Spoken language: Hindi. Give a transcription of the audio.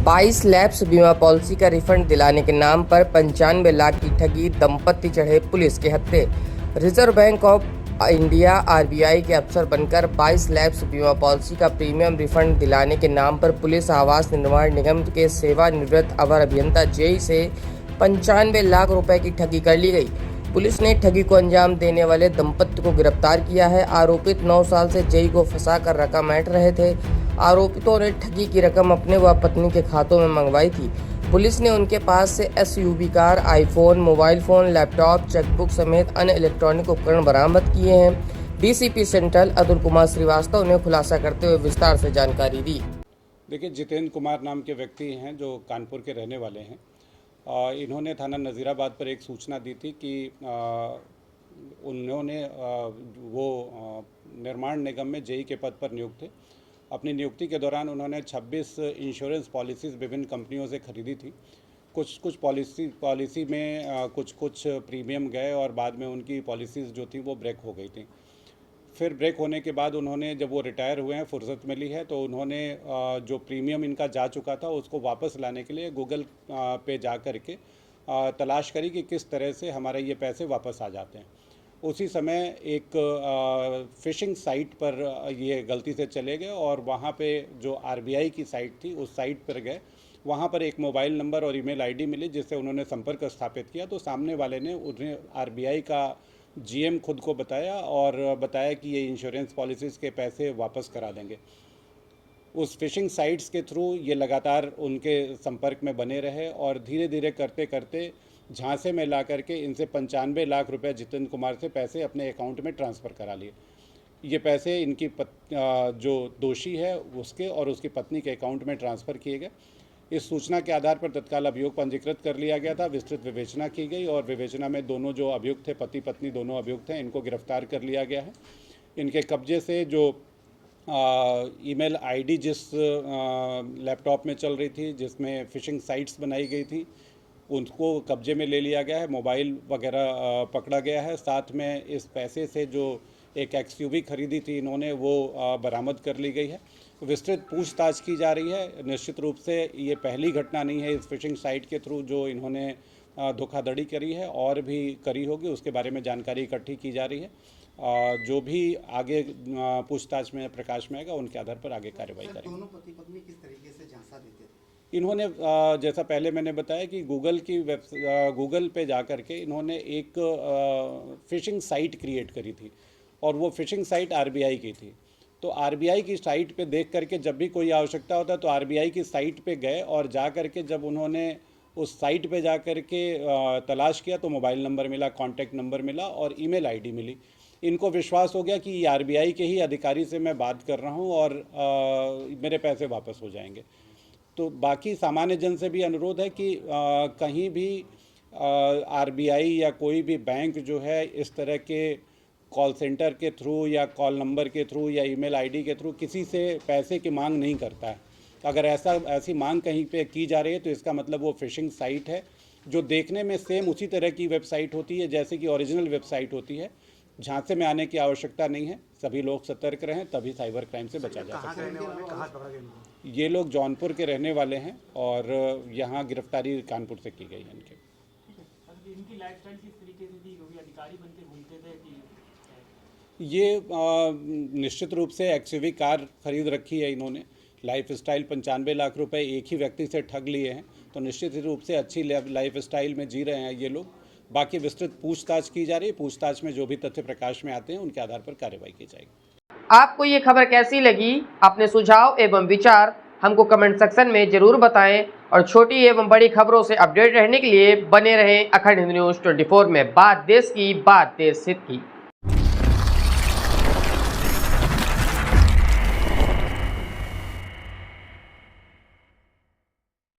22 लैप्स बीमा पॉलिसी का रिफंड दिलाने के नाम पर 95 लाख की ठगी, दंपति चढ़े पुलिस के हत्थे। Reserve bank of India RBI के अफसर बनकर 22 लैप्स बीमा पॉलिसी का प्रीमियम रिफंड दिलाने के नाम पर पुलिस आवास निर्माण निगम के सेवानिवृत्त अवर अभियंता जेई से 95 लाख रुपए की ठगी कर ली गई। पुलिस ने ठगी को अंजाम देने वाले दंपति को गिरफ्तार किया है। आरोपित 9 साल से जेई को फंसाकर रकम ऐंठ रहे थे। आरोपितों ने ठगी की रकम अपने व पत्नी के खातों में मंगवाई थी। पुलिस ने उनके पास से SUV car, iPhone, mobile phone, laptop, chequebook समेत अन्य इलेक्ट्रॉनिक उपकरण बरामद किए हैं। डीसीपी सेंट्रल अतुल कुमार श्रीवास्तव ने खुलासा करते हुए विस्तार से जानकारी दी। देखिए, जितेंद्र कुमार नाम के व्यक्ति हैं जो कानपुर के रहने वाले हैं। इन्होंने थाना नज़ीराबाद पर एक सूचना दी थी कि उन्होंने वो निर्माण निगम में जेई के पद पर नियुक्त थे। अपनी नियुक्ति के दौरान उन्होंने 26 इंश्योरेंस पॉलिसीज़ विभिन्न कंपनियों से खरीदी थी। कुछ पॉलिसी में कुछ प्रीमियम गए और बाद में उनकी पॉलिसीज़ जो थी वो ब्रेक हो गई थी। फिर ब्रेक होने के बाद उन्होंने, जब वो रिटायर हुए हैं, फुर्सत मिली है, तो उन्होंने जो प्रीमियम इनका जा चुका था उसको वापस लाने के लिए गूगल पे जा कर के तलाश करी कि किस तरह से हमारे ये पैसे वापस आ जाते हैं। उसी समय एक फ़िशिंग साइट पर ये गलती से चले गए और वहाँ पे जो आरबीआई की साइट थी उस साइट पर गए। वहाँ पर एक मोबाइल नंबर और ईमेल आईडी मिली जिससे उन्होंने संपर्क स्थापित किया। तो सामने वाले ने उन्हें आरबीआई का जीएम खुद को बताया और बताया कि ये इंश्योरेंस पॉलिसीज़ के पैसे वापस करा देंगे। उस फ़िशिंग साइट्स के थ्रू ये लगातार उनके संपर्क में बने रहे और धीरे धीरे करते करते झांसे में ला करके इनसे 95 लाख रुपए जितेंद्र कुमार से पैसे अपने अकाउंट में ट्रांसफ़र करा लिए। ये पैसे इनकी जो दोषी है उसके और उसकी पत्नी के अकाउंट में ट्रांसफ़र किए गए। इस सूचना के आधार पर तत्काल अभियोग पंजीकृत कर लिया गया था। विस्तृत विवेचना की गई और विवेचना में दोनों जो अभियुक्त थे, पति पत्नी दोनों अभियुक्त हैं, इनको गिरफ्तार कर लिया गया है। इनके कब्जे से जो ईमेल आईडी जिस लैपटॉप में चल रही थी, जिसमें फ़िशिंग साइट्स बनाई गई थी, उनको कब्जे में ले लिया गया है। मोबाइल वगैरह पकड़ा गया है। साथ में इस पैसे से जो एक एक्सयूवी खरीदी थी इन्होंने, वो बरामद कर ली गई है। विस्तृत पूछताछ की जा रही है। निश्चित रूप से ये पहली घटना नहीं है इस फ़िशिंग साइट के थ्रू जो इन्होंने धोखाधड़ी करी है, और भी करी होगी। उसके बारे में जानकारी इकट्ठी की जा रही है। जो भी आगे पूछताछ में प्रकाश में आएगा उनके आधार पर आगे कार्रवाई करेंगे। दोनों पति पत्नी किस तरीके से झांसा देते थे? इन्होंने जैसा पहले मैंने बताया कि गूगल पे जा कर के इन्होंने एक फ़िशिंग साइट क्रिएट करी थी और वो फ़िशिंग साइट आरबीआई की थी। तो आरबीआई की साइट पे देख करके जब भी कोई आवश्यकता होता तो आरबीआई की साइट पे गए और जा करके जब उन्होंने उस साइट पे जा करके तलाश किया तो मोबाइल नंबर मिला, कॉन्टैक्ट नंबर मिला और ईमेल आईडी मिली। इनको विश्वास हो गया कि ये आरबीआई के ही अधिकारी से मैं बात कर रहा हूँ और मेरे पैसे वापस हो जाएंगे। तो बाकी सामान्य जन से भी अनुरोध है कि कहीं भी आरबीआई या कोई भी बैंक जो है इस तरह के कॉल सेंटर के थ्रू या कॉल नंबर के थ्रू या ईमेल आईडी के थ्रू किसी से पैसे की मांग नहीं करता है। अगर ऐसी मांग कहीं पे की जा रही है तो इसका मतलब वो फ़िशिंग साइट है जो देखने में सेम उसी तरह की वेबसाइट होती है जैसे कि ओरिजिनल वेबसाइट होती है। झांसे में आने की आवश्यकता नहीं है। सभी लोग सतर्क रहें, तभी साइबर क्राइम से बचा जा सकता है। ये लोग जौनपुर के रहने वाले हैं और यहाँ गिरफ्तारी कानपुर से की गई है इनके। इनकी लाइफस्टाइल किस तरीके से थी? क्योंकि अधिकारी बन के घूमते थे कि ये निश्चित रूप से एक्सयूवी कार खरीद रखी है इन्होंने। लाइफ स्टाइल 95 लाख रुपए एक ही व्यक्ति से ठग लिए हैं, तो निश्चित रूप से अच्छी लाइफ स्टाइल में जी रहे हैं ये लोग। बाकी विस्तृत पूछताछ की जा रही है। पूछताछ में जो भी तथ्य प्रकाश में आते हैं उनके आधार पर कार्रवाई की जाएगी। आपको ये खबर कैसी लगी? अपने सुझाव एवं विचार हमको कमेंट सेक्शन में जरूर बताएं और छोटी एवं बड़ी खबरों से अपडेट रहने के लिए बने रहें अखंड न्यूज़ 24 में। बात देश की, बात देश हित की।